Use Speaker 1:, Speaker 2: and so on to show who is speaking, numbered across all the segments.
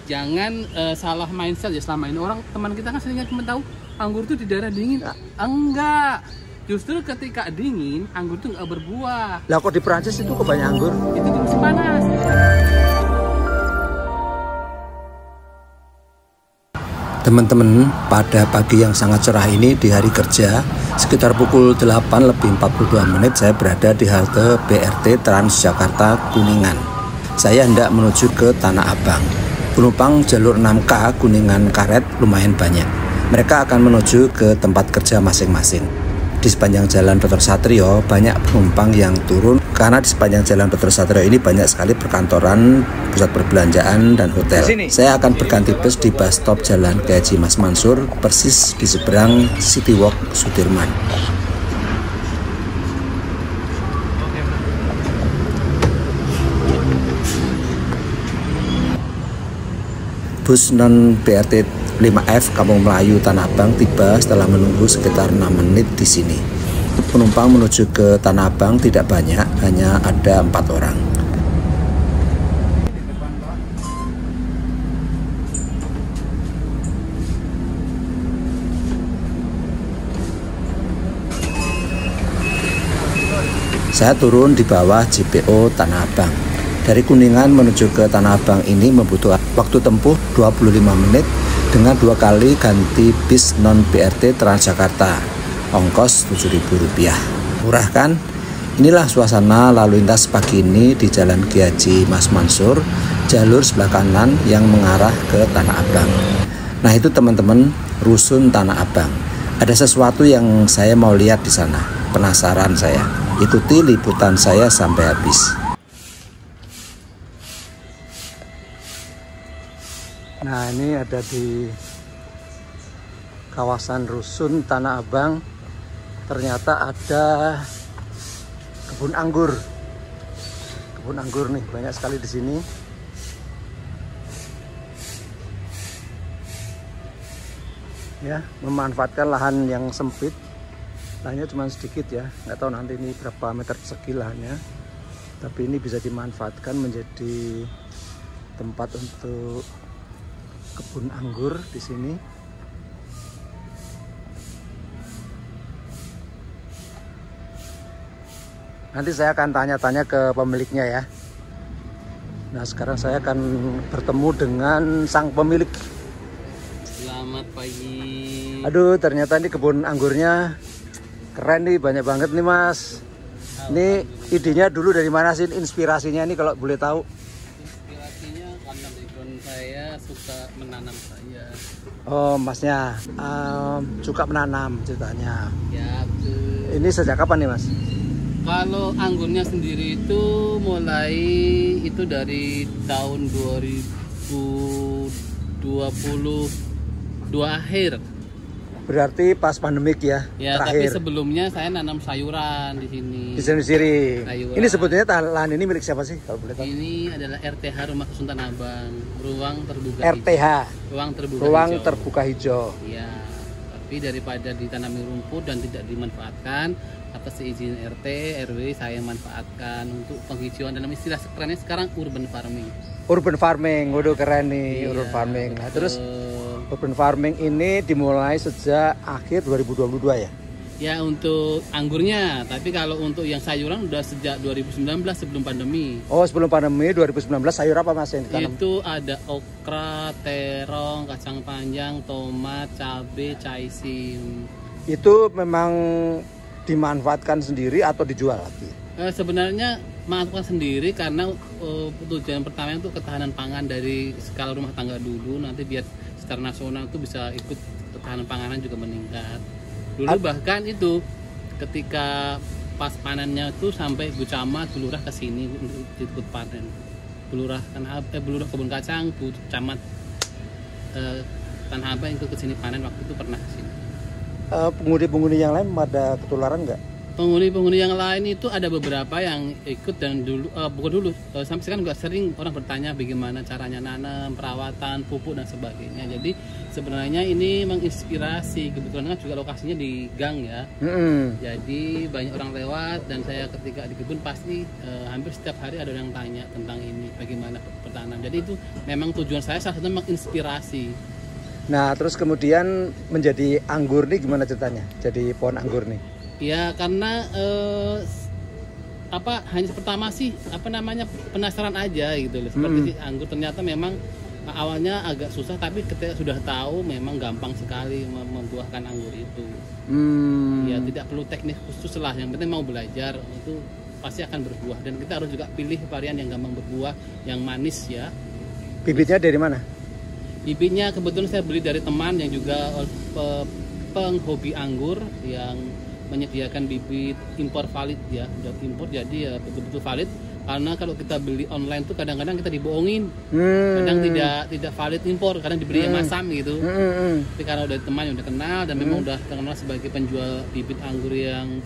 Speaker 1: jangan salah mindset ya. Selama ini orang teman kita kan seringnya cuma tahu anggur itu di daerah dingin. Enggak. Justru ketika dingin, anggur itu nggak berbuah.
Speaker 2: Lah kok di Perancis itu kok banyak anggur?
Speaker 1: Itu di musim panas.
Speaker 2: Teman-teman, pada pagi yang sangat cerah ini di hari kerja, sekitar pukul 8:42 saya berada di halte BRT Transjakarta Kuningan. Saya hendak menuju ke Tanah Abang. Penumpang jalur 6K Kuningan Karet lumayan banyak. Mereka akan menuju ke tempat kerja masing-masing. Di sepanjang jalan Dr. Satrio banyak penumpang yang turun karena di sepanjang jalan Dr. Satrio ini banyak sekali perkantoran, pusat perbelanjaan dan hotel. Saya akan berganti bus di bus stop Jalan Kiai Haji Mas Mansur, persis di seberang City Walk Sudirman. Bus non BRT 5F Kampung Melayu Tanah Abang tiba setelah menunggu sekitar 6 menit di sini. Penumpang menuju ke Tanah Abang tidak banyak, hanya ada 4 orang. Saya turun di bawah JPO Tanah Abang. Dari Kuningan menuju ke Tanah Abang ini membutuhkan waktu tempuh 25 menit dengan 2 kali ganti bis non BRT Transjakarta. Ongkos Rp7.000. Murah kan? Inilah suasana lalu lintas pagi ini di Jalan Kiai Haji Mas Mansur, jalur sebelah kanan yang mengarah ke Tanah Abang. Nah itu teman-teman, rusun Tanah Abang. Ada sesuatu yang saya mau lihat di sana. Penasaran saya. Ikuti liputan saya sampai habis. Nah ini ada di kawasan rusun Tanah Abang. Ternyata ada kebun anggur. Kebun anggur nih banyak sekali di sini. Ya, memanfaatkan lahan yang sempit. Lahannya cuma sedikit ya. Nggak tahu nanti ini berapa meter persegi lahannya. Tapi ini bisa dimanfaatkan menjadi tempat untuk kebun anggur di sini. Nanti saya akan tanya-tanya ke pemiliknya ya. Nah, sekarang saya akan bertemu dengan sang pemilik.
Speaker 1: Selamat pagi.
Speaker 2: Aduh, ternyata ini kebun anggurnya keren nih, banyak banget nih Mas. Ini idenya dulu dari mana sih, inspirasinya ini kalau boleh tahu?
Speaker 1: Karena background saya suka menanam saya.
Speaker 2: Oh, Masnya suka menanam ceritanya.
Speaker 1: Ya betul.
Speaker 2: Ini sejak kapan nih Mas?
Speaker 1: Kalau anggurnya sendiri itu mulai itu dari tahun 2022 akhir.
Speaker 2: Berarti pas pandemik ya?
Speaker 1: Ya,
Speaker 2: terakhir.
Speaker 1: tapi sebelumnya saya nanam sayuran di sini.
Speaker 2: Di sini.
Speaker 1: Sayuran.
Speaker 2: Ini sebetulnya lahan ini milik siapa sih kalau boleh tahu?
Speaker 1: Ini adalah RTH Rumah Susun Tanah Abang, ruang terbuka
Speaker 2: RTH.
Speaker 1: hijau.
Speaker 2: Ruang terbuka hijau.
Speaker 1: Iya, tapi daripada ditanami rumput dan tidak dimanfaatkan, atas izin RT, RW saya manfaatkan untuk penghijauan, dalam istilah kerennya sekarang urban farming.
Speaker 2: Urban farming, waduh keren nih.
Speaker 1: Iya,
Speaker 2: urban farming. Nah, terus
Speaker 1: betul.
Speaker 2: urban farming ini dimulai sejak akhir 2022 ya?
Speaker 1: Ya untuk anggurnya, tapi kalau untuk yang sayuran udah sejak 2019 sebelum pandemi.
Speaker 2: Oh, sebelum pandemi 2019 sayur apa Mas yang ditanam?
Speaker 1: Itu ada okra, terong, kacang panjang, tomat, cabai, caising.
Speaker 2: Itu memang dimanfaatkan sendiri atau dijual lagi?
Speaker 1: Sebenarnya manfaatkan sendiri karena tujuan pertama itu ketahanan pangan dari skala rumah tangga dulu, nanti biar secara nasional itu bisa ikut ketahanan panganan juga meningkat. Dulu bahkan itu ketika pas panennya itu sampai Bu Camat, Bu Lurah ke sini untuk ikut panen. Bu Lurah kebun kacang, Bu Camat Tanah Abang ikut ke sini panen waktu itu pernah ke sini.
Speaker 2: Penghuni-penghuni yang lain pada ketularan nggak?
Speaker 1: penghuni yang lain itu ada beberapa yang ikut dan dulu bukan dulu sampai sekarang juga sering orang bertanya bagaimana caranya nanam, perawatan, pupuk dan sebagainya. Jadi sebenarnya ini menginspirasi, kebetulan kan juga lokasinya di gang ya. Jadi banyak orang lewat dan saya ketika di kebun pasti hampir setiap hari ada yang tanya tentang ini bagaimana pertanaman. Jadi itu memang tujuan saya salah satu menginspirasi.
Speaker 2: Nah terus kemudian menjadi anggur nih gimana ceritanya? Jadi pohon anggur nih?
Speaker 1: Ya karena hanya pertama sih penasaran aja gitu loh. Seperti anggur ternyata memang awalnya agak susah, tapi ketika sudah tahu memang gampang sekali membuahkan anggur itu. Ya tidak perlu teknik khusus lah, yang penting mau belajar itu pasti akan berbuah. Dan kita harus juga pilih varian yang gampang berbuah, yang manis ya.
Speaker 2: Bibitnya dari mana?
Speaker 1: Bibitnya kebetulan saya beli dari teman yang juga penghobi anggur yang menyediakan bibit impor valid ya, udah impor jadi ya betul-betul valid. Karena kalau kita beli online tuh kadang-kadang kita dibohongin, kadang tidak valid impor, kadang diberi yang masam gitu. Tapi karena udah teman yang udah kenal dan memang udah terkenal sebagai penjual bibit anggur yang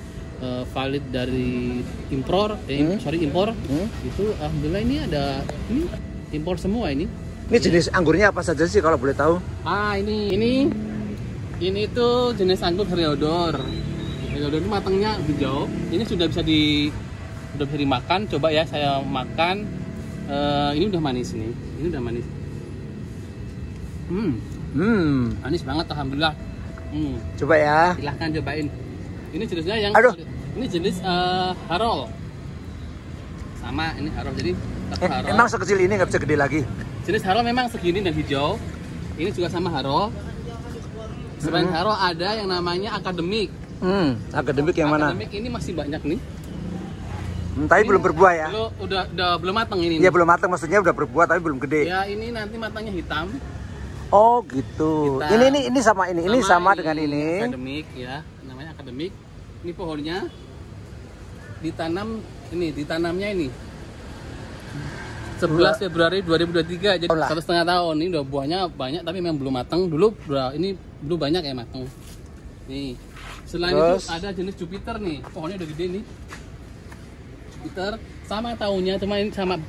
Speaker 1: valid dari impor, itu alhamdulillah ini ada ini impor semua ini.
Speaker 2: Ini jenis anggurnya apa saja sih kalau boleh tahu?
Speaker 1: Ini tuh jenis anggur Heriodor. Heriodor itu matangnya hijau. Ini sudah bisa dimakan. Coba ya saya makan. Ini udah manis nih. Ini udah manis. Manis banget alhamdulillah.
Speaker 2: Coba ya.
Speaker 1: Silahkan cobain. Ini jenisnya yang ini jenis Harol. Sama ini Harol, jadi Harol.
Speaker 2: Emang sekecil ini nggak bisa gede lagi?
Speaker 1: Jenis Harol memang segini dan hijau. Ini juga sama Harol. Selain Harol ada yang namanya akademik.
Speaker 2: Akademik yang mana?
Speaker 1: Akademik ini masih banyak nih.
Speaker 2: Tapi belum berbuah ya?
Speaker 1: Belum matang ini.
Speaker 2: Iya belum matang, maksudnya udah berbuah tapi belum gede.
Speaker 1: Ya ini nanti matangnya hitam.
Speaker 2: Oh gitu. Hitam. Ini sama ini. Ini sama dengan ini.
Speaker 1: Akademik ya, namanya akademik. Ini pohonnya ditanamnya ini 11 Februari 2023, jadi 1,5 tahun. Ini udah buahnya banyak tapi memang belum matang. Ini belum banyak ya matang. Nih. Selain itu ada jenis Jupiter nih. Pohonnya udah gede nih. Jupiter sama tahunnya, cuma ini sama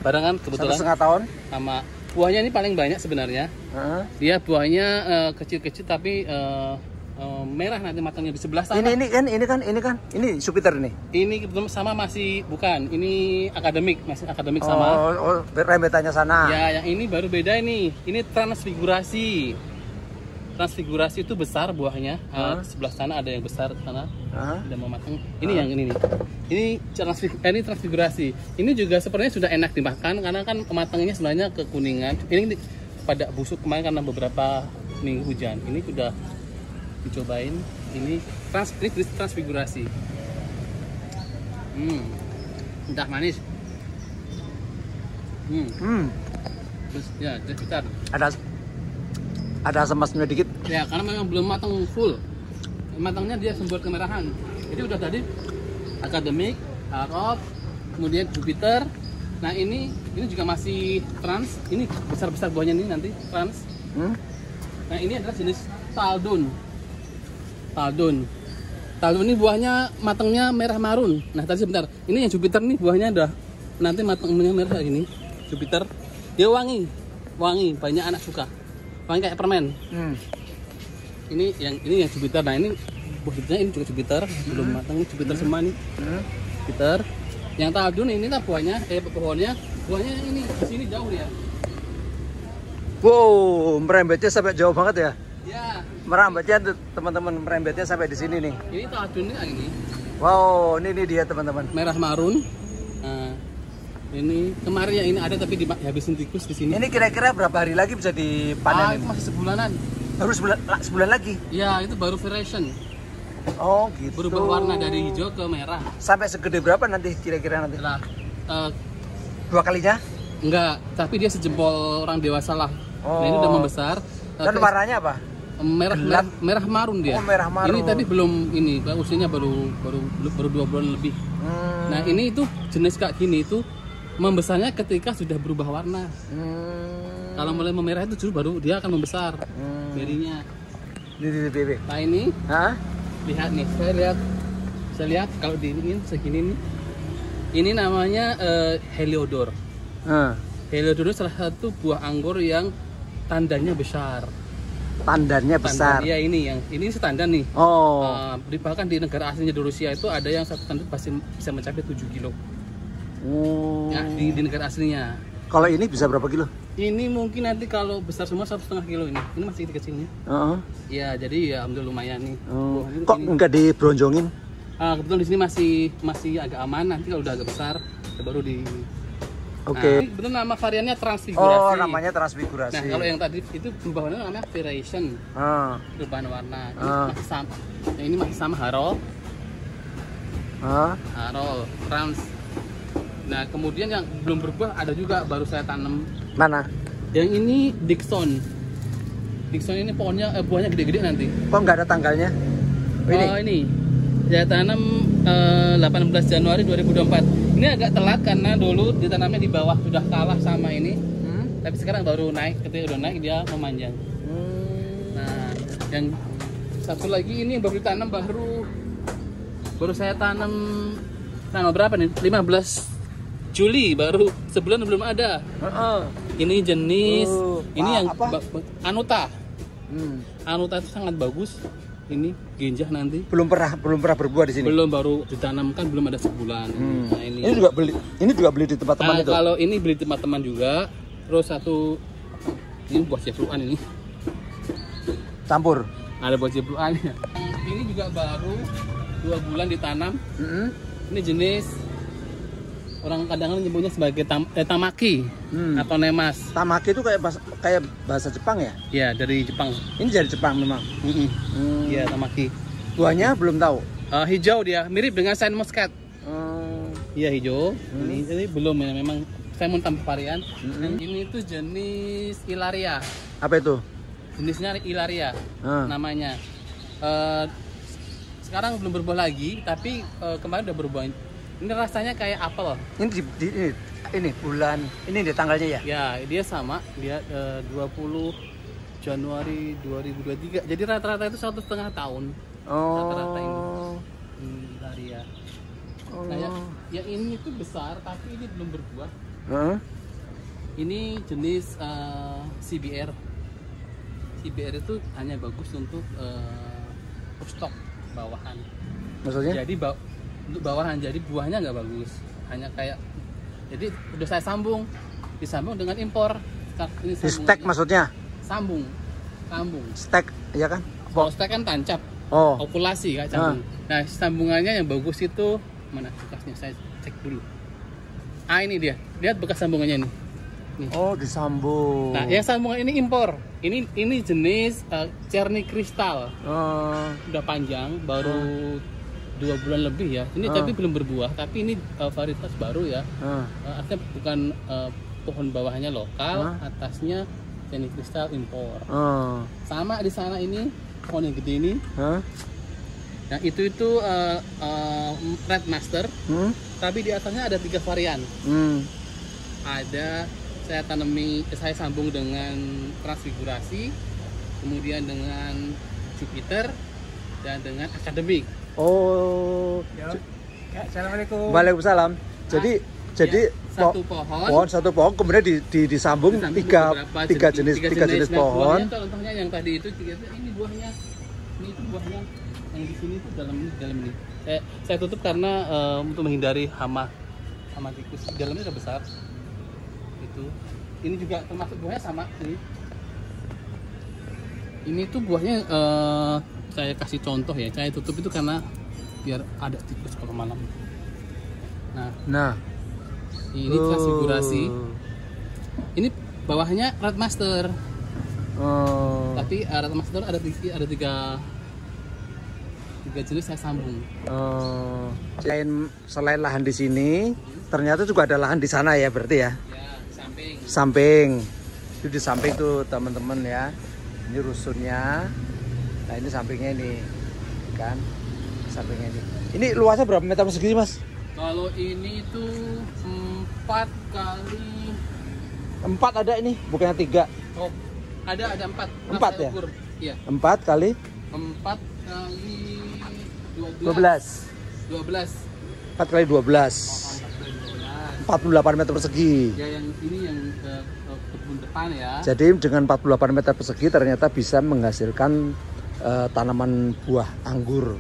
Speaker 1: barengan kebetulan.
Speaker 2: 1,5 tahun.
Speaker 1: Sama buahnya ini paling banyak sebenarnya. Dia buahnya kecil-kecil tapi merah nanti matangnya di sebelah sana.
Speaker 2: Ini Jupiter nih.
Speaker 1: Ini belum sama, masih bukan. Ini akademik, masih akademik sama.
Speaker 2: Rembetannya sana.
Speaker 1: Ya, yang ini baru beda ini. Ini transfigurasi. Transfigurasi itu besar buahnya. Sebelah sana ada yang besar sana. Udah mau matang. Ini yang ini nih. Ini transfigurasi. Ini juga sebenarnya sudah enak dimakan karena kan matangnya sebenarnya kekuningan. Ini pada busuk kemarin karena beberapa minggu hujan. Ini sudah dicobain. Ini transfigurasi. Entah manis. Terus ya, sekitar.
Speaker 2: Ada asam manisnya dikit.
Speaker 1: Ya, karena memang belum matang full. Matangnya dia sembuh kemerahan. Jadi udah tadi akademik, Harol, kemudian Jupiter. Nah, ini juga masih trans. Ini besar-besar buahnya ini nanti trans. Nah, ini adalah jenis Taldun. Taldun ini buahnya matangnya merah marun. Nah, tadi sebentar. Ini yang Jupiter nih buahnya udah nanti matangnya merah kayak gini. Jupiter. Dia wangi, banyak anak suka. Wangi kayak permen. Ini yang Jupiter. Nah, ini buahnya ini juga Jupiter, belum matang nih Jupiter semua nih. Jupiter. Yang Taldun ini lah buahnya, pohonnya ini di sini jauh ya.
Speaker 2: Wow, merembetnya sampai jauh banget ya?
Speaker 1: Ya.
Speaker 2: Merembetnya teman-teman, merembetnya sampai di sini nih.
Speaker 1: Ini Taldun ini.
Speaker 2: Wow, ini dia teman-teman.
Speaker 1: Merah marun. Nah, ini kemarin yang ini ada tapi dihabisin tikus di sini.
Speaker 2: Ini kira-kira berapa hari lagi bisa dipanen ini?
Speaker 1: Masih sebulanan.
Speaker 2: Baru sebulan lagi?
Speaker 1: Ya, itu baru variation.
Speaker 2: Oh gitu.
Speaker 1: Berubah warna dari hijau ke merah.
Speaker 2: Sampai segede berapa nanti kira-kira nanti? Dua kalinya?
Speaker 1: Enggak, tapi dia sejempol orang dewasa lah. Nah, ini udah membesar.
Speaker 2: Dan warnanya apa?
Speaker 1: Merah marun dia.
Speaker 2: Oh, merah marun.
Speaker 1: Ini tadi belum usianya baru 2 bulan lebih. Nah, ini itu jenis kayak gini itu membesarnya ketika sudah berubah warna. Kalau mulai memerah itu justru baru dia akan membesar. Berinya.
Speaker 2: Ini.
Speaker 1: Nah, ini. Lihat nih, saya lihat bisa lihat kalau di ini segini nih. Ini namanya Heliodor. Heliodor itu salah satu buah anggur yang tandannya besar.
Speaker 2: Tandannya besar.
Speaker 1: Iya, ini setandan nih.
Speaker 2: Oh.
Speaker 1: Bahkan di negara aslinya di Rusia itu ada yang satu tandan pasti bisa mencapai 7 kilo.
Speaker 2: Oh.
Speaker 1: Ya, di negara aslinya.
Speaker 2: Kalau ini bisa berapa kilo?
Speaker 1: Ini mungkin nanti kalau besar semua 1,5 kilo ini. Ini masih kecilnya. Ya, jadi ya alhamdulillah lumayan nih.
Speaker 2: Kok enggak dibronjongin?
Speaker 1: Kebetulan di sini masih agak aman. Nanti kalau udah agak besar baru di.
Speaker 2: Oke.
Speaker 1: Betul, nama variannya transfigurasi.
Speaker 2: Oh, namanya transfigurasi.
Speaker 1: Nah, kalau yang tadi itu perubahan warna namanya variation. Perubahan warna. Ini masih sama. Yang ini masih sama Harold. Harold, trans. Nah, kemudian yang belum berbuah ada juga baru saya tanam.
Speaker 2: Mana?
Speaker 1: Yang ini Dixon. Dixon ini pohonnya buahnya gede-gede nanti.
Speaker 2: Kok nggak ada tanggalnya?
Speaker 1: Ini. Saya tanam 18 Januari 2024. Ini agak telat karena dulu ditanamnya di bawah, sudah kalah sama ini. Tapi sekarang baru naik, ketika udah naik dia memanjang. Nah, yang satu lagi ini baru ditanam baru saya tanam tanggal berapa nih? 15 Juli, baru sebulan belum ada. Ini jenis ini yang Anuta. Anuta itu sangat bagus. Ini genjah nanti. Belum pernah berbuah di sini. Belum, baru ditanamkan belum ada sebulan. Nah, ini juga beli di tempat teman itu. Kalau ini beli di tempat teman juga. Terus satu ini buah jepluan ini.
Speaker 2: Campur.
Speaker 1: Ada buah jepluan. Ini juga baru 2 bulan ditanam. Ini jenis orang kadang-kadang nyebutnya sebagai tamaki atau nemas. Tamaki itu kayak bahasa Jepang ya? Iya, dari Jepang. Ini dari Jepang memang. Iya, tamaki. Buahnya belum tahu. Hijau dia, mirip dengan Saint Muscat. Iya, hijau. Ini belum ya, memang saya mau tambah varian. Ini tuh jenis Ilaria. Apa itu? Jenisnya Ilaria namanya. Sekarang belum berbuah lagi, tapi kemarin udah berbuah. Ini rasanya kayak apel. Ini bulan ini di tanggalnya ya? Ya, dia sama. Dia 20 Januari 2023. Jadi rata-rata itu 1,5 tahun. Rata-rata ini. Ilaria. Nah, yang ini tuh besar tapi ini belum berbuah. Ini jenis CBR. CBR itu hanya bagus untuk stok bawahan. Maksudnya? Jadi untuk bawahan, jadi buahnya nggak bagus, hanya kayak jadi udah saya disambung dengan impor. Ini stek maksudnya? Sambung. Stek, ya kan? Kalau stek kan tancap, okulasi kayak sambung. Nah, sambungannya yang bagus itu mana bekasnya? Saya cek dulu. Ini dia, lihat bekas sambungannya nih. Oh, disambung. Nah, yang sambungan ini impor. Ini jenis Cerny Crystal. Udah panjang, baru 2 bulan lebih ya. Ini tapi belum berbuah, tapi ini varietas baru ya. Artinya bukan pohon bawahnya lokal, atasnya Cerny Crystal impor. Sama di sana ini pohon yang gede ini. Nah, itu Red Master. Tapi di atasnya ada 3 varian. Ada saya sambung dengan transfigurasi, kemudian dengan Jupiter dan dengan akademik. Assalamualaikum. Waalaikumsalam. Jadi satu pohon kemudian disambung tiga jenis pohon. Contohnya yang tadi itu ini buahnya, ini itu buahnya yang di sini itu dalam ini. Saya tutup karena untuk menghindari hama tikus. Dalamnya udah besar. Itu. Ini juga termasuk buahnya sama ini. Ini tuh buahnya saya kasih contoh ya, saya tutup itu karena biar ada tikus kalau malam. Nah, ini transfigurasi. Ini bawahnya Red Master. Tapi Red Master ada tiga jenis saya sambung. Selain lahan di sini, ternyata juga ada lahan di sana ya, berarti ya? Ya, samping. Itu di samping tuh teman-teman ya. Ini rusunnya. Nah, ini sampingnya ini kan, sampingnya ini. Ini luasnya berapa meter persegi mas? Kalau ini tuh 4 kali 4 ada ini, bukannya 3? Oh, ada 4. 4 ya? Iya. 4 kali 12. 12.
Speaker 2: 4 kali 12. 48 meter persegi.
Speaker 1: Ya yang ini yang kebun depan ya.
Speaker 2: Jadi dengan 48 meter persegi ternyata bisa menghasilkan tanaman buah anggur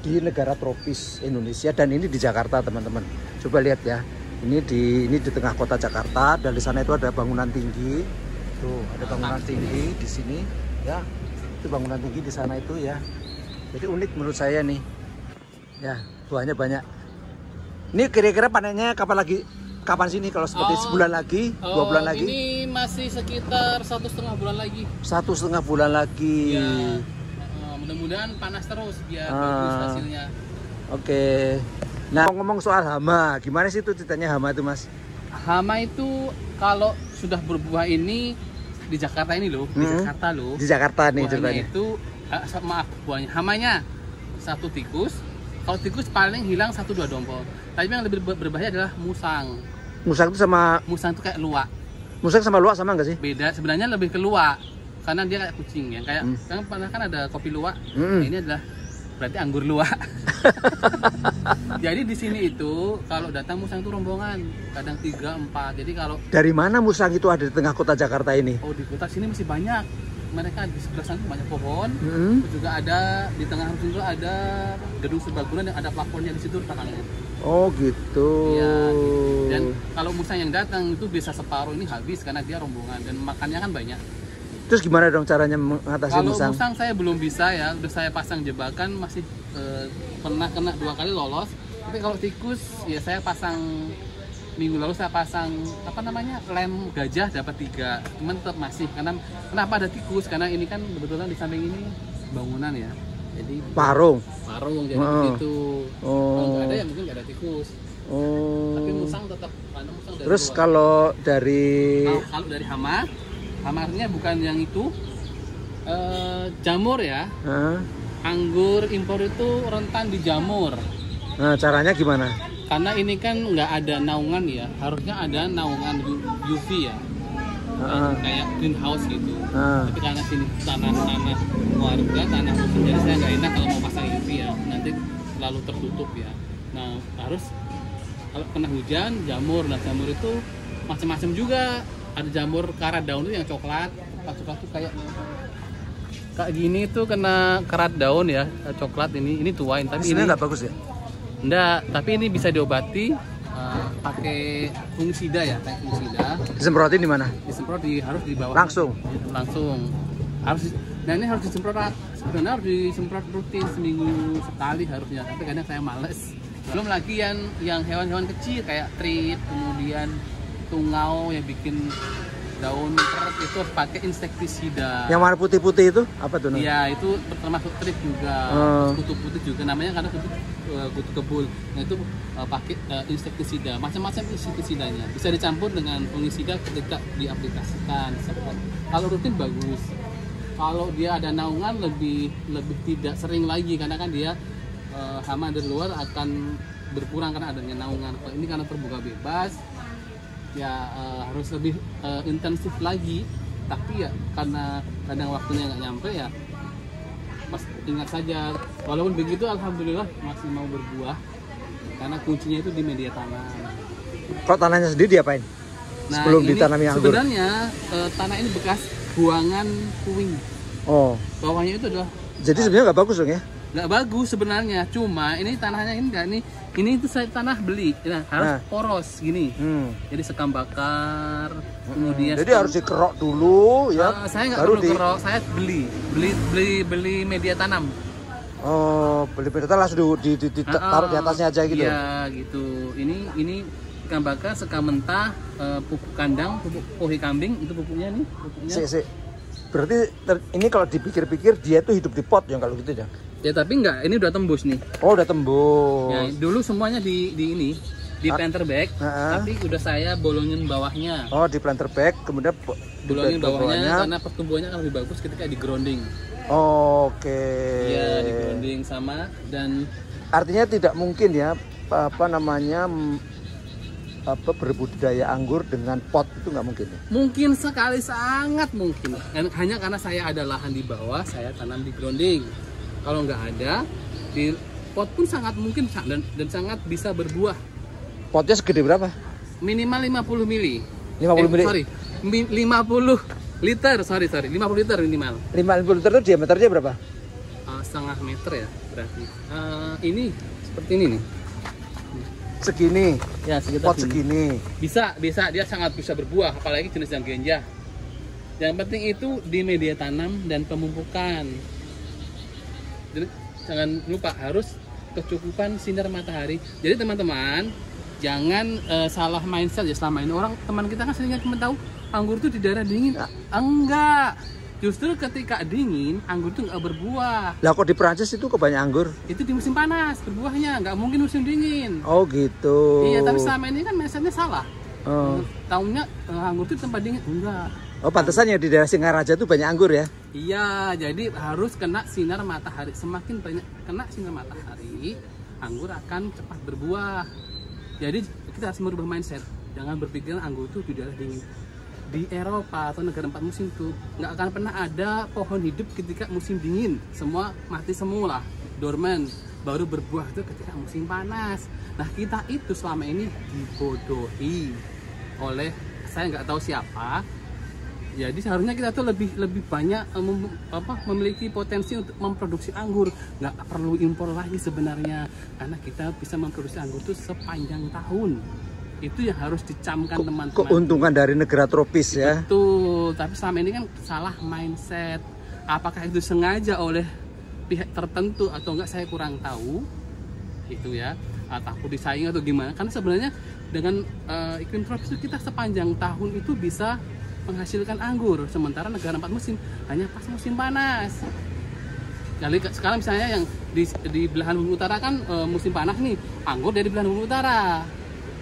Speaker 2: di negara tropis Indonesia, dan ini di Jakarta teman-teman. Coba lihat ya. Ini di tengah kota Jakarta, dan di sana itu ada bangunan tinggi. Tuh, ada bangunan tinggi di sini ya. Itu bangunan tinggi di sana itu ya. Jadi unik menurut saya nih. Ya, buahnya banyak. Ini kira-kira panennya kapan sini? Kalau seperti sebulan lagi, 2 bulan lagi?
Speaker 1: Ini masih sekitar 1,5 bulan lagi.
Speaker 2: 1,5 bulan lagi.
Speaker 1: Ya, mudah-mudahan panas terus biar bagus hasilnya.
Speaker 2: Oke. Nah, ngomong soal hama, gimana sih itu ceritanya hama itu, Mas?
Speaker 1: Hama itu kalau sudah berbuah ini di Jakarta ini loh, di Jakarta loh.
Speaker 2: Di Jakarta nih
Speaker 1: buahnya
Speaker 2: ceritanya.
Speaker 1: Itu maaf, buahnya hamanya 1 tikus. Kalau tikus paling hilang 1-2 dompol. Tapi yang lebih berbahaya adalah musang.
Speaker 2: Musang itu sama
Speaker 1: Musang itu kayak luwak.
Speaker 2: musang sama luwak sama nggak sih?
Speaker 1: Beda, sebenarnya lebih ke luwak. Karena dia kayak kucing ya, kayak kan ada kopi luwak. Nah, ini adalah berarti anggur luwak. Jadi di sini itu kalau datang musang itu rombongan, kadang 3-4. Jadi kalau
Speaker 2: Dari mana musang itu ada di tengah kota Jakarta ini?
Speaker 1: oh di kota sini masih banyak. Mereka di sebelah sana banyak pohon. Terus juga ada di tengah itu ada gedung serbaguna yang ada plafonnya di situ belakangnya.
Speaker 2: Oh gitu.
Speaker 1: Iya. Dan kalau musang yang datang itu bisa separuh ini habis karena dia rombongan dan makannya kan banyak.
Speaker 2: Terus gimana dong caranya mengatasi
Speaker 1: Kalau
Speaker 2: musang?
Speaker 1: musang saya belum bisa ya, udah saya pasang jebakan masih pernah kena 2 kali lolos. Tapi kalau tikus ya saya pasang minggu lalu saya pasang lem gajah dapat 3, cuman tetap masih karena kenapa ada tikus karena ini kan kebetulan di samping ini bangunan ya, jadi
Speaker 2: Parung.
Speaker 1: jadi begitu. Kalau nggak ada ya mungkin nggak ada tikus. Tapi musang tetap karena musang dari
Speaker 2: Terus
Speaker 1: luar.
Speaker 2: kalau dari
Speaker 1: Kalau dari hama artinya bukan yang itu jamur ya. Anggur impor itu rentan dijamur.
Speaker 2: Nah, caranya gimana?
Speaker 1: Karena ini kan nggak ada naungan ya, harusnya ada naungan UV ya, kayak greenhouse gitu. Tapi karena sini tanah warga, tanah khusus, jadi saya nggak enak kalau mau pasang UV ya, nanti selalu tertutup ya. Nah harus kalau kena hujan jamur, nah jamur itu macam-macam juga. Ada jamur karat daun itu yang coklat tuh kayak gini tuh kena karat daun ya, coklat ini tuain. Tapi ini
Speaker 2: nggak bagus ya?
Speaker 1: Enggak, tapi ini bisa diobati pakai fungisida ya, kayak fungisida.
Speaker 2: Disemprotin di mana?
Speaker 1: Disemprot harus di bawah.
Speaker 2: Langsung.
Speaker 1: Harus. Nah ini harus disemprot. Sebenarnya harus disemprot rutin seminggu sekali harusnya. Tapi kadang saya males. Belum lagi yang hewan-hewan kecil kayak trit, kemudian tungau yang bikin daun keret itu harus pakai insektisida.
Speaker 2: Yang warna putih-putih itu apa tuh?
Speaker 1: Iya, itu termasuk trit juga, kutu putih juga namanya karena kutu kebul. Nah itu pakai insektisida, macam-macam insektisidanya. Bisa dicampur dengan fungisida ketika diaplikasikan. Kalau rutin bagus. Kalau dia ada naungan lebih tidak sering lagi karena kan dia hama dari luar akan berkurang karena adanya naungan. Kalau ini karena terbuka bebas ya harus lebih intensif lagi, tapi ya karena kadang waktunya nggak nyampe ya pas ingat saja. Walaupun begitu alhamdulillah masih mau berbuah karena kuncinya itu di media tanam.
Speaker 2: Kok tanahnya sendiri diapain?
Speaker 1: Nah,
Speaker 2: sebelum ditanami anggur?
Speaker 1: Sebenarnya tanah ini bekas buangan puing. Bawahnya itu adalah
Speaker 2: jadi sebenarnya nggak bagus dong ya?
Speaker 1: Nggak bagus sebenarnya, cuma ini tanahnya ini itu saya tanah beli, nah harus poros gini. Jadi sekam bakar, kemudian
Speaker 2: jadi harus dikerok dulu ya.
Speaker 1: Saya nggak perlu kerok, saya beli media tanam.
Speaker 2: Beli media tanam langsung taruh di atasnya aja gitu.
Speaker 1: Iya gitu. Ini sekam bakar, sekam mentah, pupuk kandang, pupuk pohi kambing, itu pupuknya nih.
Speaker 2: Berarti ini kalau dipikir-pikir dia tuh hidup di pot yang kalau gitu ya?
Speaker 1: Ya tapi enggak, ini udah tembus nih.
Speaker 2: Oh udah tembus.
Speaker 1: Ya, dulu semuanya di planter bag, tapi udah saya bolongin bawahnya.
Speaker 2: Oh di planter bag, kemudian
Speaker 1: bolongin bawahnya karena pertumbuhannya akan lebih bagus ketika di grounding.
Speaker 2: Oke.
Speaker 1: Iya di grounding sama dan.
Speaker 2: Artinya tidak mungkin ya berbudidaya anggur dengan pot itu nggak mungkin ya?
Speaker 1: Mungkin sekali, sangat mungkin. Hanya karena saya ada lahan di bawah, saya tanam di grounding. Kalau nggak ada, di pot pun sangat mungkin dan sangat bisa berbuah.
Speaker 2: Potnya segede berapa?
Speaker 1: Minimal 50 mili.
Speaker 2: 50 mili?
Speaker 1: Sorry, 50 liter, sorry, 50 liter minimal.
Speaker 2: 50 liter itu diameternya berapa?
Speaker 1: Setengah meter ya berarti. Ini seperti ini nih.
Speaker 2: Segini?
Speaker 1: Ya, sekitar
Speaker 2: pot segini?
Speaker 1: Bisa, dia sangat bisa berbuah, apalagi jenis yang ganja. Yang penting itu di media tanam dan pemupukan. Jadi, jangan lupa harus kecukupan sinar matahari. Jadi teman-teman, jangan salah mindset ya selama ini. Orang teman kita kan seringnya cuma tahu anggur itu di daerah dingin. Enggak. Justru ketika dingin, anggur itu nggak berbuah.
Speaker 2: Lah kok di Prancis itu kebanyakan anggur?
Speaker 1: Itu di musim panas berbuahnya, nggak mungkin musim dingin.
Speaker 2: Oh gitu.
Speaker 1: Iya, tapi selama ini kan mindsetnya salah. Tahunya anggur itu tempat dingin, enggak.
Speaker 2: Oh, pantesan ya di daerah Singaraja itu banyak anggur ya?
Speaker 1: Iya, jadi harus kena sinar matahari. Semakin banyak kena sinar matahari, anggur akan cepat berbuah. Jadi kita harus merubah mindset. Jangan berpikir anggur itu di daerah dingin. Di Eropa atau negara 4 musim itu nggak akan pernah ada pohon hidup ketika musim dingin. Semua mati semula, dorman. Baru berbuah itu ketika musim panas. Nah, kita itu selama ini dibodohi oleh saya nggak tahu siapa. Jadi seharusnya kita tuh lebih banyak memiliki potensi untuk memproduksi anggur. Nggak perlu impor lagi sebenarnya, karena kita bisa memproduksi anggur itu sepanjang tahun. Itu yang harus dicamkan teman-teman.
Speaker 2: Keuntungan dari negara tropis ya.
Speaker 1: Betul, tapi selama ini kan salah mindset. Apakah itu sengaja oleh pihak tertentu atau enggak, saya kurang tahu. Itu ya, takut disaing atau gimana. Karena sebenarnya dengan iklim tropis itu kita sepanjang tahun itu bisa menghasilkan anggur. Sementara negara 4 musim hanya pas musim panas. Jadi sekarang misalnya yang di belahan bumi utara kan musim panas nih, anggur dari belahan bumi utara.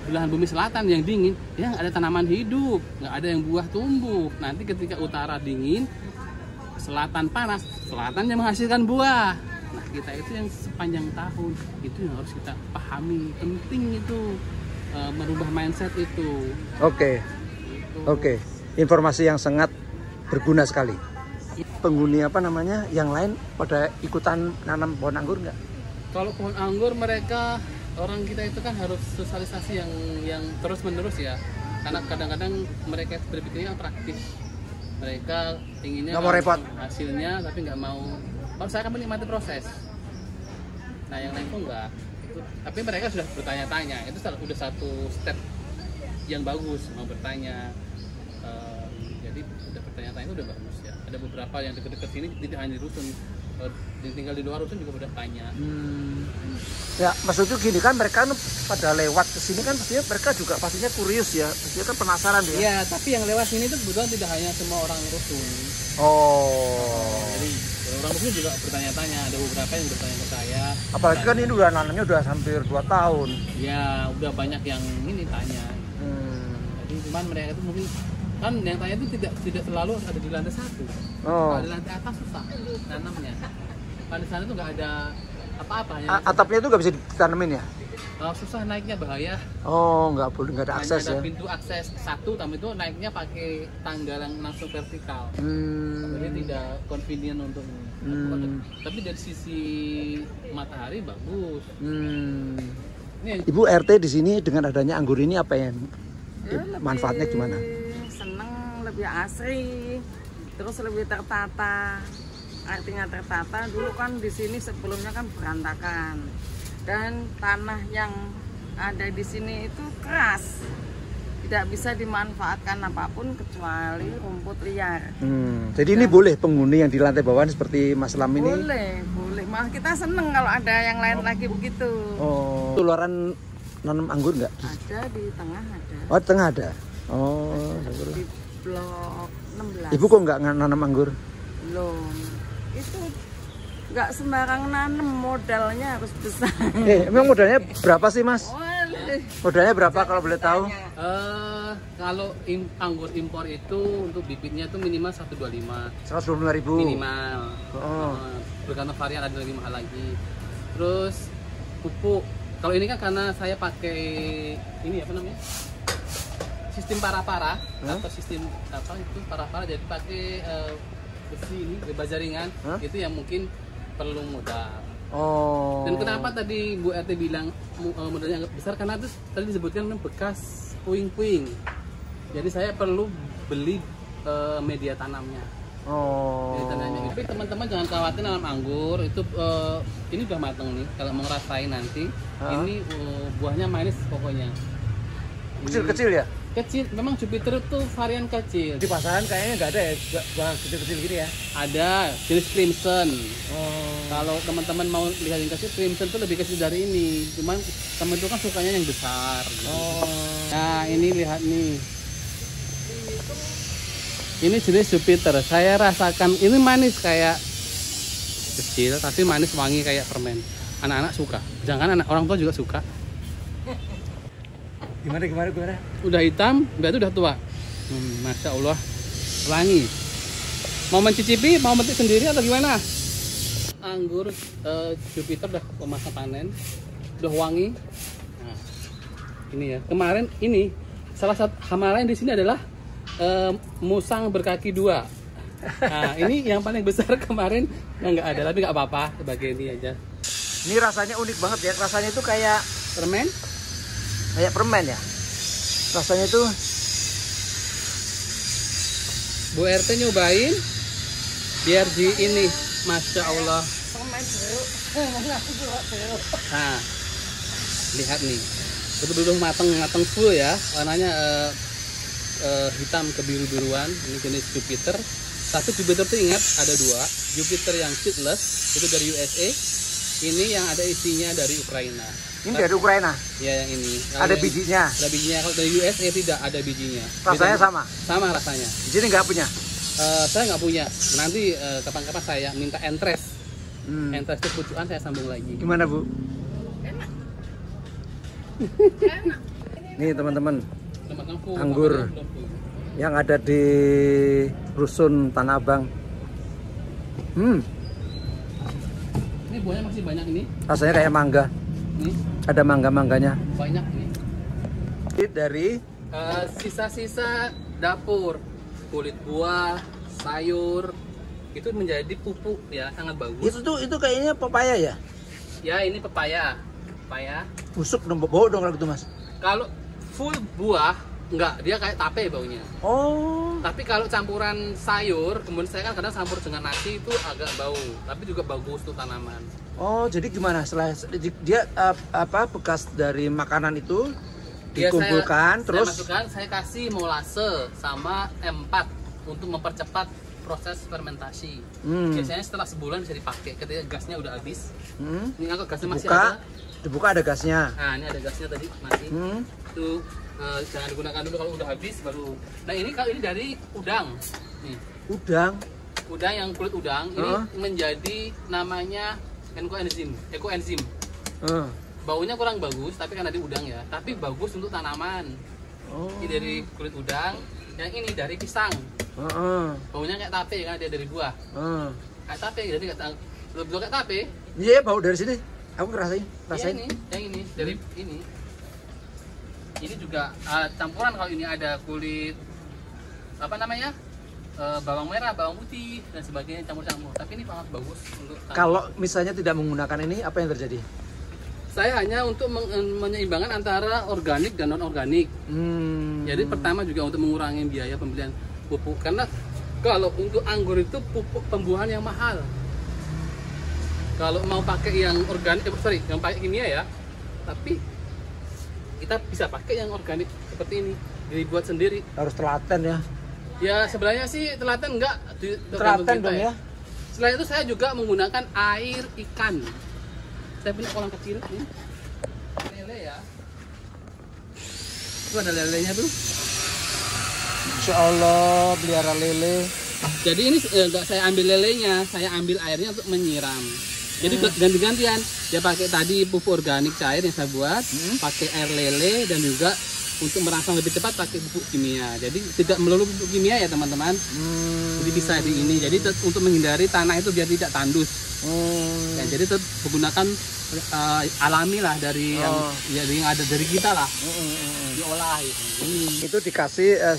Speaker 1: Belahan bumi selatan yang dingin, ya nggak ada tanaman hidup, nggak ada yang buah tumbuh. Nanti ketika utara dingin, selatan panas, selatan yang menghasilkan buah. Nah, kita itu yang sepanjang tahun, itu yang harus kita pahami. Penting itu merubah mindset itu.
Speaker 2: Oke. Oke. Informasi yang sangat berguna sekali. Penghuni apa namanya yang lain pada ikutan nanam pohon anggur nggak?
Speaker 1: Kalau pohon anggur mereka, orang kita itu kan harus sosialisasi yang terus menerus ya, karena kadang-kadang mereka berpikirnya praktis. Mereka inginnya
Speaker 2: nggak mau repot
Speaker 1: hasilnya, tapi nggak mau. Saya akan menikmati proses. Nah, yang lain tuh enggak. Tapi mereka sudah bertanya-tanya. Itu sudah satu step yang bagus, mau bertanya. Jadi udah bertanya-tanya itu udah bagus ya. Ada beberapa yang dekat-dekat sini tidak hanya di rusun, yang tinggal di luar rusun juga udah tanya.
Speaker 2: Ya, maksudnya gini kan, mereka pada lewat ke sini kan pastinya mereka juga pastinya kurius ya, pastinya kan penasaran ya.
Speaker 1: Iya, tapi yang lewat sini itu kebetulan tidak hanya semua orang rusun.
Speaker 2: Oh.
Speaker 1: Jadi orang rusun juga bertanya-tanya, ada beberapa yang bertanya ke saya.
Speaker 2: Apalagi kan ini udah nanamnya udah hampir 2 tahun.
Speaker 1: Ya, udah banyak yang ini tanya. Jadi cuman mereka itu mungkin kan yang tanya itu tidak selalu ada di lantai 1. Kalau di lantai atas susah nanamnya. Kan di sana tuh nggak ada apa-apa.
Speaker 2: Atapnya itu nggak bisa ditanemin ya?
Speaker 1: Susah naiknya, bahaya.
Speaker 2: Oh, nggak boleh, nggak ada akses ya?
Speaker 1: Ada pintu akses 1, tapi itu naiknya pakai tangga yang langsung vertikal. Jadi tidak convenient untuk. Tapi dari sisi matahari bagus.
Speaker 2: Ibu RT di sini dengan adanya anggur ini apa yang manfaatnya gimana?
Speaker 3: Seneng, lebih asri, terus lebih tertata. Artinya tertata. Dulu kan di sini sebelumnya kan berantakan, dan tanah yang ada di sini itu keras, tidak bisa dimanfaatkan apapun kecuali rumput liar.
Speaker 2: Jadi ini boleh penghuni yang di lantai bawah seperti Mas Lam ini?
Speaker 3: Boleh. Malah kita seneng kalau ada yang lain lagi begitu.
Speaker 2: Oh, luaran nanam anggur nggak?
Speaker 3: Ada di tengah ada.
Speaker 2: Oh, di tengah ada. Oh,
Speaker 3: di blok 16.
Speaker 2: Ibu kok nggak nanam anggur?
Speaker 3: Belum. Itu nggak sembarang nanam, modalnya harus besar.
Speaker 2: Emang modalnya berapa sih, Mas? Modalnya berapa kalau boleh tahu?
Speaker 1: Kalau anggur impor itu untuk bibitnya itu minimal 125.
Speaker 2: 125.000
Speaker 1: minimal. Bergantung varian, ada lebih mahal lagi. Terus pupuk. Kalau ini kan karena saya pakai ini apa namanya? Sistem para-para atau sistem apa itu para-para, jadi pakai besi ini, baja ringan. Itu yang mungkin perlu modal.
Speaker 2: Oh.
Speaker 1: Dan kenapa tadi Bu RT bilang modalnya agak besar, karena itu tadi disebutkan bekas puing-puing. Jadi saya perlu beli media tanamnya.
Speaker 2: Oh.
Speaker 1: Media tanamnya. Tapi teman-teman jangan khawatir nanam anggur itu ini udah matang nih. Kalau mau ngerasain nanti, ini buahnya manis pokoknya.
Speaker 2: Kecil-kecil ya?
Speaker 1: Kecil, memang Jupiter itu varian kecil.
Speaker 2: Di pasaran kayaknya nggak ada ya, buah kecil-kecil gini ya?
Speaker 1: Ada jenis crimson.
Speaker 2: Oh.
Speaker 1: Kalau teman-teman mau lihat yang kecil, crimson itu lebih kecil dari ini. Cuman teman itu kan sukanya yang besar. Gitu.
Speaker 2: Oh.
Speaker 1: Nah ini lihat nih. Ini jenis Jupiter. Saya rasakan ini manis kayak kecil, tapi manis wangi kayak permen. Anak-anak suka. Jangan anak orang tua juga suka.
Speaker 2: Gimana?
Speaker 1: Udah hitam, berarti udah tua. Masya Allah, wangi. Mau mencicipi, mau metik sendiri atau gimana? Anggur Jupiter udah masa panen, udah wangi. Nah, ini ya. Kemarin ini salah satu hama lain di sini adalah musang berkaki dua. Nah, ini yang paling besar kemarin yang nggak ada, tapi nggak apa-apa, sebagai ini aja.
Speaker 2: Ini rasanya unik banget ya. Rasanya itu kayak
Speaker 1: Permen?
Speaker 2: kayak permen ya. Rasanya itu
Speaker 1: Bu RT nyobain biar di ini, Masya Allah.
Speaker 3: Permen jeruk.
Speaker 1: Nah, lihat nih, betul-betul mateng full ya, warnanya hitam kebiru-biruan. Ini jenis Jupiter. Satu Jupiter tuh ingat ada dua, Jupiter yang seedless itu dari USA, ini yang ada isinya dari Ukraina.
Speaker 2: ini dari Ukraina.
Speaker 1: Ya yang ini.
Speaker 2: Ada bijinya.
Speaker 1: Ada bijinya. Kalau dari USA tidak ada bijinya.
Speaker 2: Rasanya sama.
Speaker 1: Sama rasanya.
Speaker 2: Di sini nggak punya.
Speaker 1: Saya nggak punya. Nanti kapan-kapan saya minta entres. Entres itu pucuan saya sambung lagi.
Speaker 2: Gimana Bu?
Speaker 3: Enak.
Speaker 2: Nih teman-teman,
Speaker 1: Teman-teman,
Speaker 2: anggur yang ada di Rusun Tanah Abang.
Speaker 1: Ini buahnya masih banyak ini.
Speaker 2: Rasanya kayak mangga.
Speaker 1: Nih
Speaker 2: Ada mangga-mangganya.
Speaker 1: banyak nih.
Speaker 2: Ini dari
Speaker 1: Sisa-sisa dapur, kulit buah, sayur itu menjadi pupuk ya, sangat bagus.
Speaker 2: itu kayaknya pepaya ya?
Speaker 1: Ya ini pepaya.
Speaker 2: Busuk dong, bau dong kalau gitu Mas.
Speaker 1: Kalau full buah enggak, dia kayak tape baunya.
Speaker 2: Oh.
Speaker 1: Tapi kalau campuran sayur, kemudian saya kan kadang campur dengan nasi itu agak bau, tapi juga bagus tuh tanaman.
Speaker 2: Oh, jadi gimana? Setelah dia bekas dari makanan itu
Speaker 1: Ya,
Speaker 2: dikumpulkan terus
Speaker 1: saya masukkan, saya kasih molase sama M4 untuk mempercepat proses fermentasi. Biasanya setelah sebulan bisa dipakai ketika gasnya udah habis. Ini aku gasnya masih ada.
Speaker 2: Dibuka ada gasnya.
Speaker 1: Nah, ini ada gasnya tadi masih. Itu jangan digunakan dulu kalau udah habis baru. Nah, ini kalau ini dari udang. Nih. Udang yang kulit udang ini menjadi namanya ekoenzim. Baunya kurang bagus, tapi karena di udang ya. Tapi bagus untuk tanaman. Ini dari kulit udang. Yang ini dari pisang. Baunya kayak tape kan, dia dari buah. Kayak tape, jadi lebih kayak tape.
Speaker 2: Iya, bau dari sini. Aku ngerasain.
Speaker 1: Iya, yang ini dari ini. Ini juga campuran, kalau ini ada kulit apa namanya? Bawang merah, bawang putih dan sebagainya campur-campur. Tapi ini sangat bagus untuk tanaman.
Speaker 2: Kalau misalnya tidak menggunakan ini, apa yang terjadi?
Speaker 1: Saya hanya untuk menyeimbangkan antara organik dan non organik. Jadi pertama juga untuk mengurangi biaya pembelian pupuk, karena kalau untuk anggur itu pupuk pembuahan yang mahal. Kalau mau pakai yang organik, yang pakai kimia ya, tapi kita bisa pakai yang organik seperti ini, dibuat sendiri.
Speaker 2: Harus telaten ya.
Speaker 1: Ya sebenarnya sih telaten enggak.
Speaker 2: Telaten dong ya.
Speaker 1: Selain itu saya juga menggunakan air ikan. Saya punya kolam kecil ini. Lele ya. Itu ada lelenya tuh.
Speaker 2: Insya Allah pelihara lele.
Speaker 1: Jadi ini enggak saya ambil lelenya, saya ambil airnya untuk menyiram. Jadi ganti-gantian. Dia pakai tadi pupuk organik cair yang saya buat, pakai air lele, dan juga untuk merangsang lebih cepat pakai pupuk kimia. Jadi tidak melulu pupuk kimia ya teman-teman. Jadi bisa di ini. Jadi untuk menghindari tanah itu biar tidak tandus. Ya, jadi tetap menggunakan alami lah dari yang ada dari kita lah. Diolah itu.
Speaker 2: Itu dikasih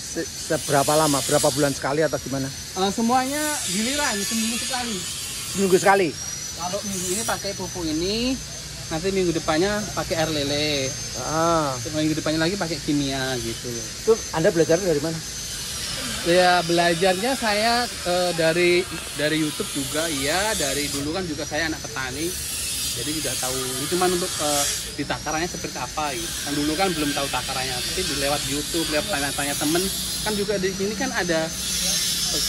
Speaker 2: seberapa lama? Berapa bulan sekali atau gimana?
Speaker 1: Semuanya giliran, seminggu sekali.
Speaker 2: Seminggu sekali.
Speaker 1: Kalau minggu ini pakai pupuk ini, nanti minggu depannya pakai air lele. Minggu depannya lagi pakai kimia gitu.
Speaker 2: Itu Anda belajar dari mana?
Speaker 1: Ya belajarnya saya dari YouTube juga, iya. Dari dulu kan juga saya anak petani, jadi sudah tahu. Ini cuma untuk di takarannya seperti apa gitu. Kan dulu kan belum tahu takarannya, tapi lewat YouTube, lewat tanya-tanya temen. Kan juga di sini kan ada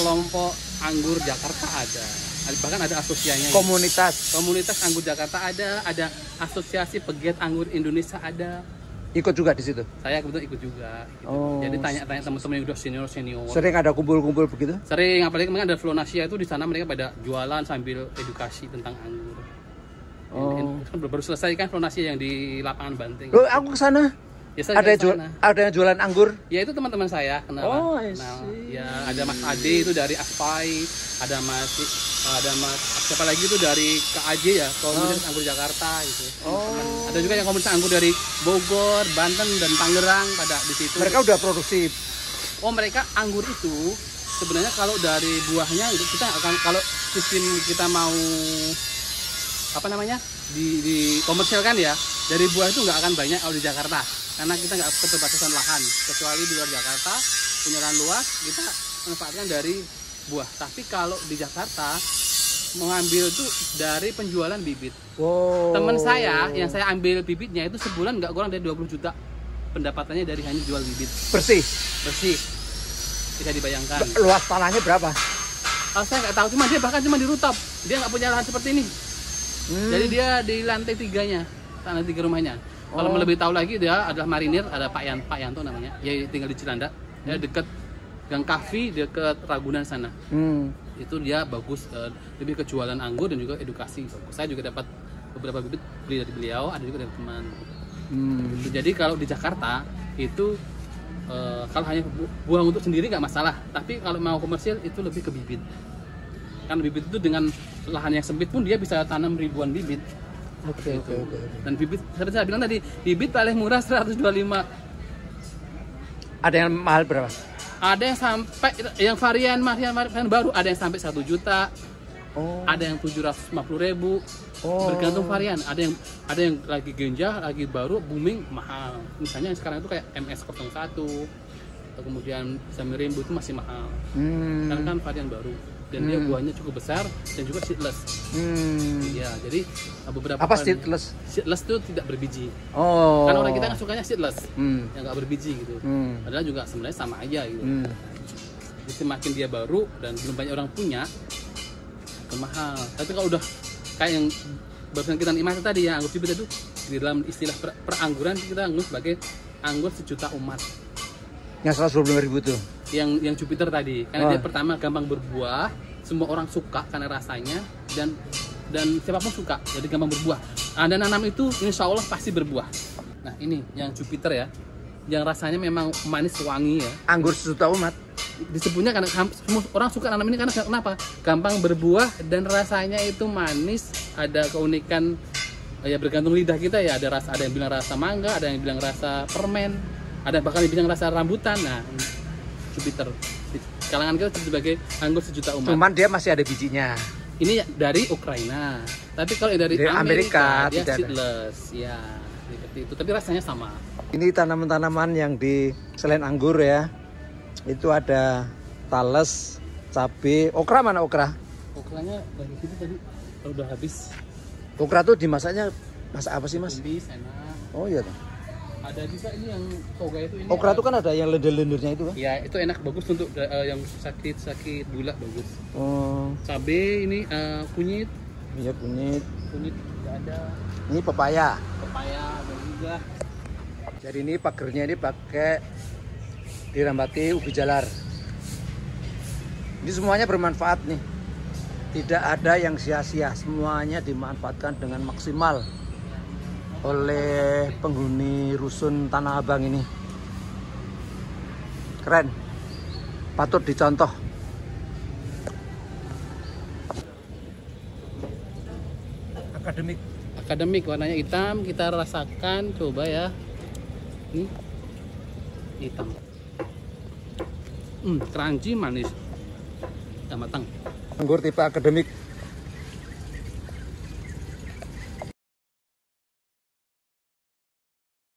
Speaker 1: kelompok anggur Jakarta ada. Bahkan ada asosiasinya. Komunitas anggur Jakarta ada asosiasi pegiat anggur Indonesia ada.
Speaker 2: Ikut juga di situ?
Speaker 1: Saya kebetulan ikut juga. Gitu.
Speaker 2: Oh.
Speaker 1: Jadi tanya-tanya teman-teman yang udah senior.
Speaker 2: Sering ada kumpul-kumpul begitu?
Speaker 1: Sering, apalagi kemarin ada Flonasia itu di sana mereka pada jualan sambil edukasi tentang anggur. Kan baru selesai kan Flonasia yang di lapangan Banteng.
Speaker 2: Loh, aku ke sana.
Speaker 1: Ya,
Speaker 2: ada yang jualan anggur?
Speaker 1: Ya itu teman-teman saya kenal. Ya ada Mas Ade itu dari Aspai, ada Mas siapa lagi itu dari KAJ ya, Komunitas Anggur Jakarta itu. Ada juga yang komunitas anggur dari Bogor, Banten dan Tangerang pada di situ.
Speaker 2: Mereka udah produksi.
Speaker 1: Mereka anggur itu sebenarnya kalau dari buahnya itu kita akan, kalau sistem kita mau di komersial kan ya, dari buah itu nggak akan banyak kalau di Jakarta. Karena kita nggak keterbatasan lahan, kecuali di luar Jakarta punya lahan luas, kita manfaatkan dari buah. Tapi kalau di Jakarta mengambil itu dari penjualan bibit. Teman saya yang saya ambil bibitnya itu sebulan nggak kurang dari 20 juta pendapatannya dari hanya jual bibit. Bersih, bisa dibayangkan.
Speaker 2: Luas tanahnya berapa?
Speaker 1: Saya nggak tahu, dia bahkan cuma di rooftop, dia nggak punya lahan seperti ini. Jadi dia di lantai 3-nya, tanah 3 rumahnya. Kalau mau lebih tahu lagi, dia adalah marinir, ada Pak Yanto namanya. Dia tinggal di Cilandak, dia dekat Gang Kahvi, dekat Ragunan sana. Itu dia bagus, lebih ke jualan anggur dan juga edukasi. Saya juga dapat beberapa bibit beli dari beliau, ada juga dari teman. Jadi kalau di Jakarta itu kalau hanya buang untuk sendiri nggak masalah, tapi kalau mau komersial itu lebih ke bibit. Kan bibit itu dengan lahan yang sempit pun dia bisa tanam ribuan bibit. Oke. Dan bibit, seperti saya bilang tadi, bibit paling murah 125.
Speaker 2: Ada yang mahal berapa?
Speaker 1: Ada yang sampai, yang varian baru, ada yang sampai 1 juta. Ada yang 750.000. Bergantung varian. Ada yang lagi genjah, lagi baru, booming, mahal. Misalnya sekarang itu kayak MS01, kemudian Samirimbo itu masih mahal. Karena kan varian baru. Dan dia buahnya cukup besar dan juga seedless. Ya, jadi beberapa
Speaker 2: apa seedless?
Speaker 1: Seedless itu tidak berbiji. Karena orang kita kan sukanya seedless, yang nggak berbiji gitu. Padahal juga sebenarnya sama aja gitu. Jadi semakin dia baru dan belum banyak orang punya, mahal. Tapi kalau udah kayak yang barusan kita nikmati tadi ya, anggur bibit itu di dalam istilah perangguran kita anggap sebagai anggur sejuta umat.
Speaker 2: Yang 125.000 itu?
Speaker 1: Yang Jupiter tadi, karena dia pertama gampang berbuah, semua orang suka karena rasanya, dan siapapun suka, jadi gampang berbuah. Anda nanam itu insya Allah pasti berbuah. Nah ini yang Jupiter ya, yang rasanya memang manis wangi ya.
Speaker 2: Anggur sejuta umat.
Speaker 1: Disebutnya karena semua orang suka nanam ini karena kenapa? Gampang berbuah dan rasanya itu manis, ada keunikan ya bergantung lidah kita ya, ada yang bilang rasa mangga, ada yang bilang rasa permen, ada bahkan yang bilang rasa rambutan. Nah Jupiter di kalangan kita sebagai anggur sejuta umat.
Speaker 2: Cuman dia masih ada bijinya.
Speaker 1: Ini dari Ukraina, tapi kalau dari Amerika dia seedless ya, seperti itu. Tapi rasanya sama.
Speaker 2: Ini tanaman-tanaman yang di selain anggur ya, itu ada tales, cabai, okra. Mana okra?
Speaker 1: Okranya dari situ tadi udah habis.
Speaker 2: Okra tuh dimasaknya masak apa sih mas?
Speaker 1: Tumis, enak.
Speaker 2: Oh iya tuh.
Speaker 1: Ada juga ini yang toga itu. Ini
Speaker 2: okra tuh kan ada yang lendir-lendirnya itu kan?
Speaker 1: Ya itu enak, bagus untuk yang sakit gula, bagus. Cabai ini kunyit.
Speaker 2: Iya kunyit
Speaker 1: juga ada.
Speaker 2: Ini pepaya
Speaker 1: ada juga.
Speaker 2: Jadi ini pagernya ini pakai dirambati ubi jalar. Ini semuanya bermanfaat nih, tidak ada yang sia-sia, semuanya dimanfaatkan dengan maksimal oleh penghuni rusun Tanah Abang ini. Keren, patut dicontoh.
Speaker 1: Akademik warnanya hitam, kita rasakan, coba ya. Ini hitam, crunchy, manis, dan matang.
Speaker 2: Anggur tipe akademik